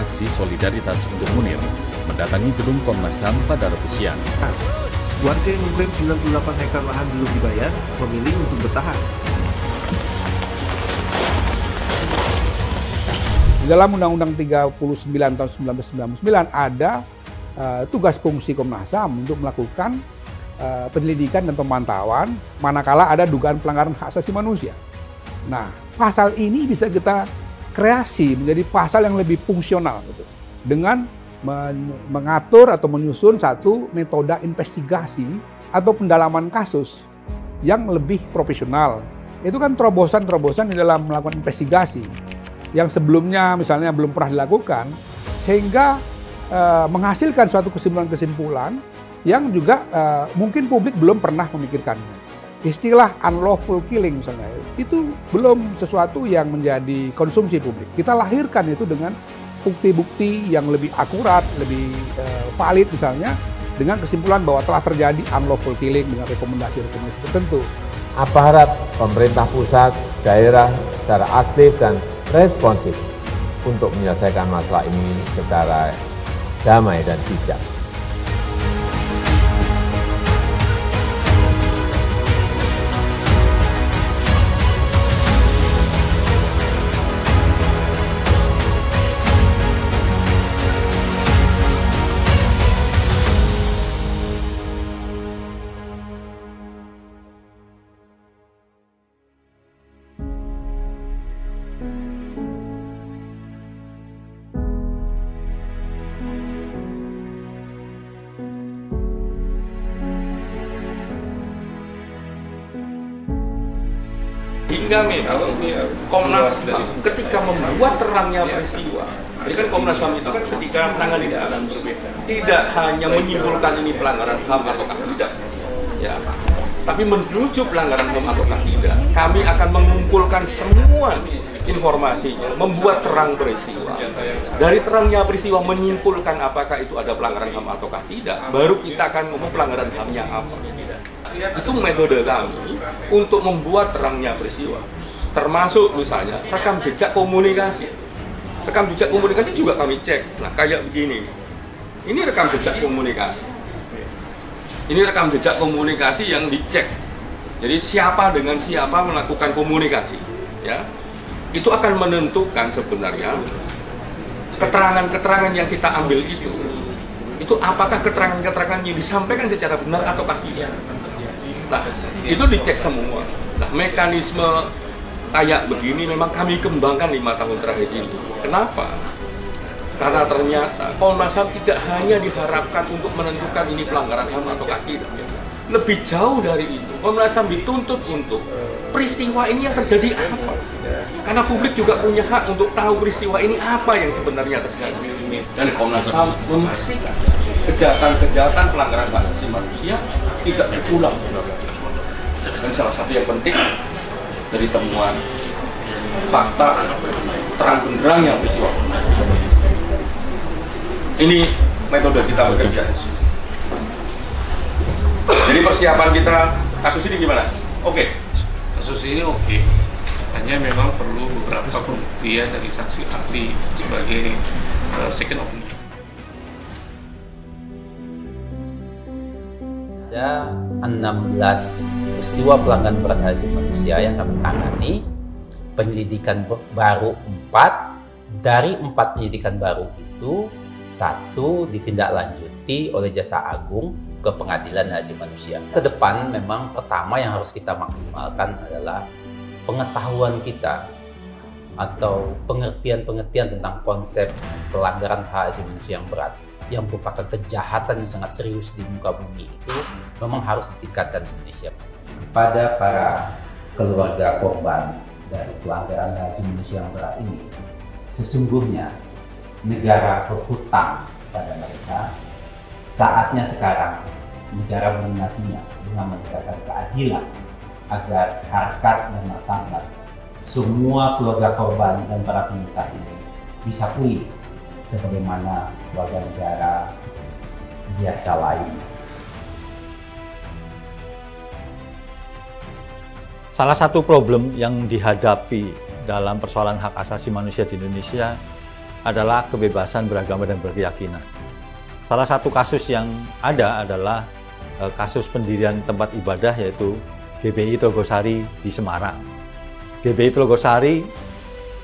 aksi solidaritas untuk Munir mendatangi gedung Komnas HAM pada Rabu siang. Warga yang mengklaim 98 hektar lahan belum dibayar memilih untuk bertahan. Dalam Undang-Undang 39 tahun 1999 ada tugas fungsi Komnas HAM untuk melakukan penyelidikan dan pemantauan manakala ada dugaan pelanggaran hak asasi manusia. Nah, pasal ini bisa kita kreasi menjadi pasal yang lebih fungsional gitu, dengan mengatur atau menyusun satu metode investigasi atau pendalaman kasus yang lebih profesional. Itu kan terobosan-terobosan di dalam melakukan investigasi yang sebelumnya misalnya belum pernah dilakukan, sehingga menghasilkan suatu kesimpulan-kesimpulan yang juga mungkin publik belum pernah memikirkannya. Istilah unlawful killing misalnya, itu belum sesuatu yang menjadi konsumsi publik. Kita lahirkan itu dengan bukti-bukti yang lebih akurat, lebih valid misalnya, dengan kesimpulan bahwa telah terjadi unlawful killing dengan rekomendasi-rekomendasi tertentu. Aparat pemerintah pusat, daerah secara aktif dan responsif untuk menyelesaikan masalah ini secara damai dan bijak. Hingga Komnas HAM ketika membuat terangnya peristiwa, jadi kan Komnas HAM itu kan ketika menangani kasus tidak hanya menyimpulkan ini pelanggaran HAM ataukah tidak, ya, tapi menuju pelanggaran HAM ataukah tidak. Kami akan mengumpulkan semua informasinya, membuat terang peristiwa. Dari terangnya peristiwa menyimpulkan apakah itu ada pelanggaran HAM ataukah tidak, baru kita akan ngomong pelanggaran HAM-nya apa. Itu metode kami untuk membuat terangnya peristiwa, termasuk misalnya rekam jejak komunikasi. Rekam jejak komunikasi juga kami cek. Nah, kayak begini, ini rekam jejak komunikasi, ini rekam jejak komunikasi yang dicek. Jadi siapa dengan siapa melakukan komunikasi, ya, itu akan menentukan sebenarnya keterangan-keterangan yang kita ambil itu apakah keterangan-keterangan yang disampaikan secara benar ataukah tidak. Nah, itu dicek semua. Nah, mekanisme kayak begini memang kami kembangkan 5 tahun terakhir ini. Kenapa? Karena ternyata Komnas HAM tidak hanya diharapkan untuk menentukan ini pelanggaran HAM atau tidak. Lebih jauh dari itu, Komnas HAM dituntut untuk peristiwa ini yang terjadi apa. Karena publik juga punya hak untuk tahu peristiwa ini apa yang sebenarnya terjadi. Dan Komnas HAM memastikan kejahatan-kejahatan pelanggaran hak asasi manusia tidak berulang. Dan salah satu yang penting dari temuan fakta terang benderang yang peristiwa. Ini metode kita bekerja. Jadi persiapan kita kasus ini gimana? Oke. Kasus ini oke. Hanya memang perlu beberapa pembuktian dari saksi ahli sebagai second opinion. Ada 16 peristiwa pelanggaran berat hak asasi manusia yang kami tangani, penyelidikan baru 4. Dari 4 penyelidikan baru itu, 1 ditindaklanjuti oleh Jaksa Agung ke Pengadilan Hak Asasi Manusia. Ke depan memang pertama yang harus kita maksimalkan adalah pengetahuan kita atau pengertian-pengertian tentang konsep pelanggaran hak asasi manusia yang berat, yang merupakan kejahatan yang sangat serius di muka bumi, itu memang harus ditingkatkan di Indonesia. Pada para keluarga korban dari pelanggaran hak asasi manusia yang berat ini, sesungguhnya negara berhutang pada mereka. Saatnya sekarang negara melunasinya dengan menegakkan keadilan agar harkat dan martabat semua keluarga korban dan para penyintas ini bisa pulih sebagaimana warga negara biasa lain. Salah satu problem yang dihadapi dalam persoalan hak asasi manusia di Indonesia adalah kebebasan beragama dan berkeyakinan. Salah satu kasus yang ada adalah kasus pendirian tempat ibadah, yaitu GBI Telogosari di Semarang. GBI Telogosari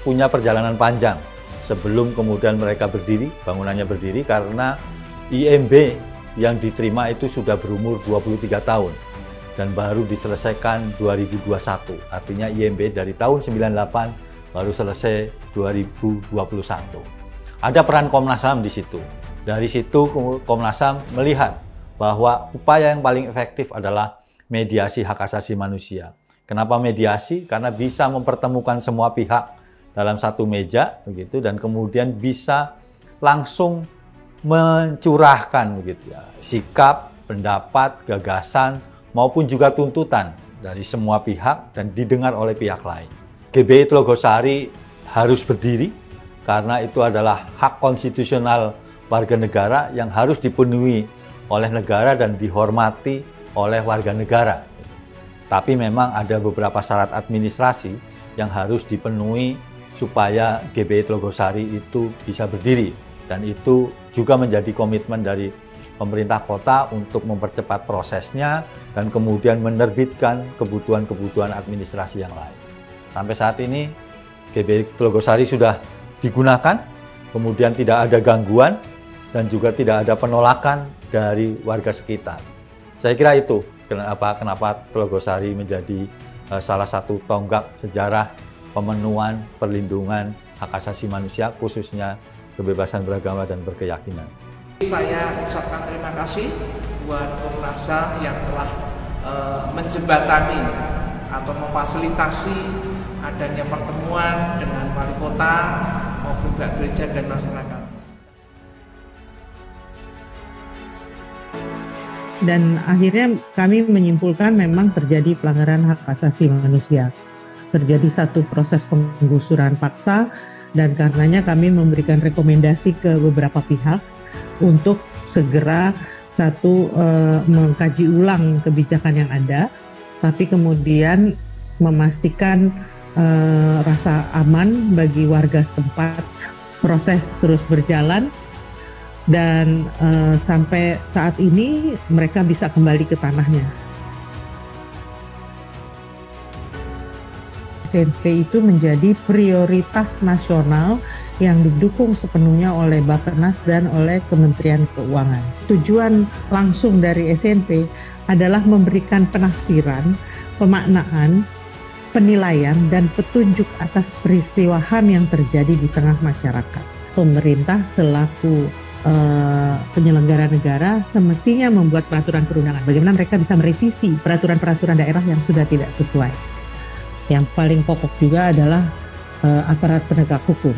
punya perjalanan panjang sebelum kemudian mereka berdiri, bangunannya berdiri, karena IMB yang diterima itu sudah berumur 23 tahun dan baru diselesaikan 2021. Artinya IMB dari tahun 98 baru selesai 2021. Ada peran Komnas HAM di situ. Dari situ Komnas HAM melihat bahwa upaya yang paling efektif adalah mediasi hak asasi manusia. Kenapa mediasi? Karena bisa mempertemukan semua pihak dalam satu meja begitu, dan kemudian bisa langsung mencurahkan begitu ya, sikap, pendapat, gagasan maupun juga tuntutan dari semua pihak dan didengar oleh pihak lain. GBI Telogosari harus berdiri karena itu adalah hak konstitusional warga negara yang harus dipenuhi oleh negara dan dihormati oleh warga negara. Tapi memang ada beberapa syarat administrasi yang harus dipenuhi supaya GBI Telogosari itu bisa berdiri, dan itu juga menjadi komitmen dari pemerintah kota untuk mempercepat prosesnya dan kemudian menerbitkan kebutuhan-kebutuhan administrasi yang lain. Sampai saat ini GBI Telogosari sudah digunakan, kemudian tidak ada gangguan dan juga tidak ada penolakan dari warga sekitar. Saya kira itu kenapa Telogosari menjadi salah satu tonggak sejarah pemenuhan perlindungan hak asasi manusia, khususnya kebebasan beragama dan berkeyakinan. Saya ucapkan terima kasih buat Komnas HAM yang telah menjembatani atau memfasilitasi adanya pertemuan dengan wali kota maupun pihak gereja dan masyarakat. Dan akhirnya kami menyimpulkan memang terjadi pelanggaran hak asasi manusia. Terjadi satu proses penggusuran paksa, dan karenanya kami memberikan rekomendasi ke beberapa pihak untuk segera mengkaji ulang kebijakan yang ada, tapi kemudian memastikan rasa aman bagi warga setempat. Proses terus berjalan dan sampai saat ini mereka bisa kembali ke tanahnya. SMP itu menjadi prioritas nasional yang didukung sepenuhnya oleh Bappenas dan oleh Kementerian Keuangan. Tujuan langsung dari SMP adalah memberikan penafsiran, pemaknaan, penilaian, dan petunjuk atas peristiwa HAM yang terjadi di tengah masyarakat. Pemerintah selaku penyelenggara negara semestinya membuat peraturan perundangan. Bagaimana mereka bisa merevisi peraturan-peraturan daerah yang sudah tidak sesuai. Yang paling pokok juga adalah aparat penegak hukum.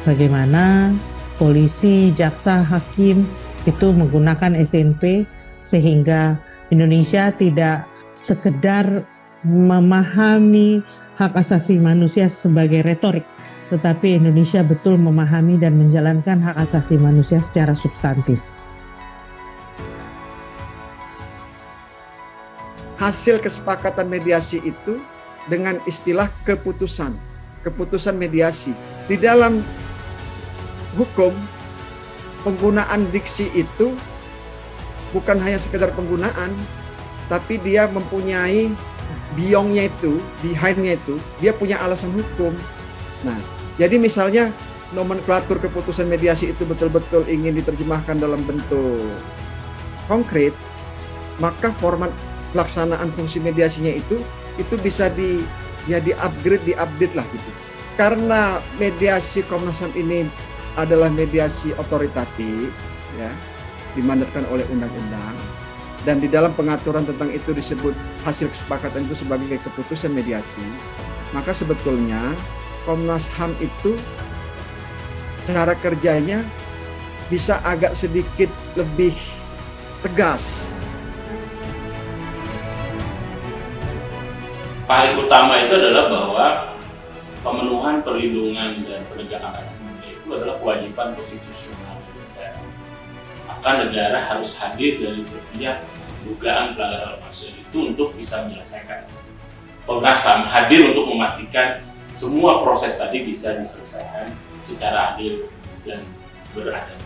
Bagaimana polisi, jaksa, hakim itu menggunakan SNP sehingga Indonesia tidak sekedar memahami hak asasi manusia sebagai retorik, tetapi Indonesia betul memahami dan menjalankan hak asasi manusia secara substantif. Hasil kesepakatan mediasi itu dengan istilah keputusan mediasi. Di dalam hukum, penggunaan diksi itu bukan hanya sekedar penggunaan, tapi dia mempunyai beyond-nya itu, behind-nya itu, dia punya alasan hukum. Nah, jadi misalnya nomenklatur keputusan mediasi itu betul-betul ingin diterjemahkan dalam bentuk konkret, maka format pelaksanaan fungsi mediasinya itu bisa di-upgrade lah gitu. Karena mediasi Komnas HAM ini adalah mediasi otoritatif, ya, dimandatkan oleh undang-undang, dan di dalam pengaturan tentang itu disebut hasil kesepakatan itu sebagai keputusan mediasi, maka sebetulnya Komnas HAM itu cara kerjanya bisa agak sedikit lebih tegas. Paling utama itu adalah bahwa pemenuhan perlindungan dan penegakan hak asasi manusia itu adalah kewajiban konstitusional negara. Maka negara harus hadir dari setiap dugaan pelanggaran hak manusia itu untuk bisa menyelesaikan. Komnas HAM hadir untuk memastikan semua proses tadi bisa diselesaikan secara adil dan beradab.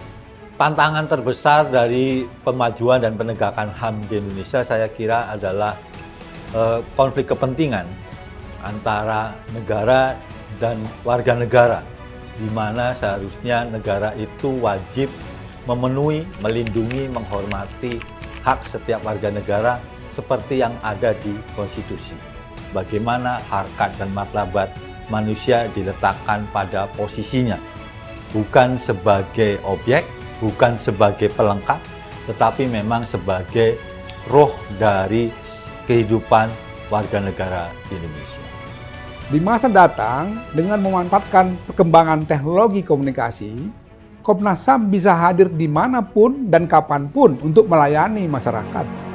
Tantangan terbesar dari pemajuan dan penegakan HAM di Indonesia saya kira adalah konflik kepentingan antara negara dan warga negara, di mana seharusnya negara itu wajib memenuhi, melindungi, menghormati hak setiap warga negara seperti yang ada di konstitusi. Bagaimana harkat dan martabat manusia diletakkan pada posisinya, bukan sebagai objek, bukan sebagai pelengkap, tetapi memang sebagai roh dari kehidupan warga negara di Indonesia. Di masa datang, dengan memanfaatkan perkembangan teknologi komunikasi, Komnas HAM bisa hadir dimanapun dan kapanpun untuk melayani masyarakat.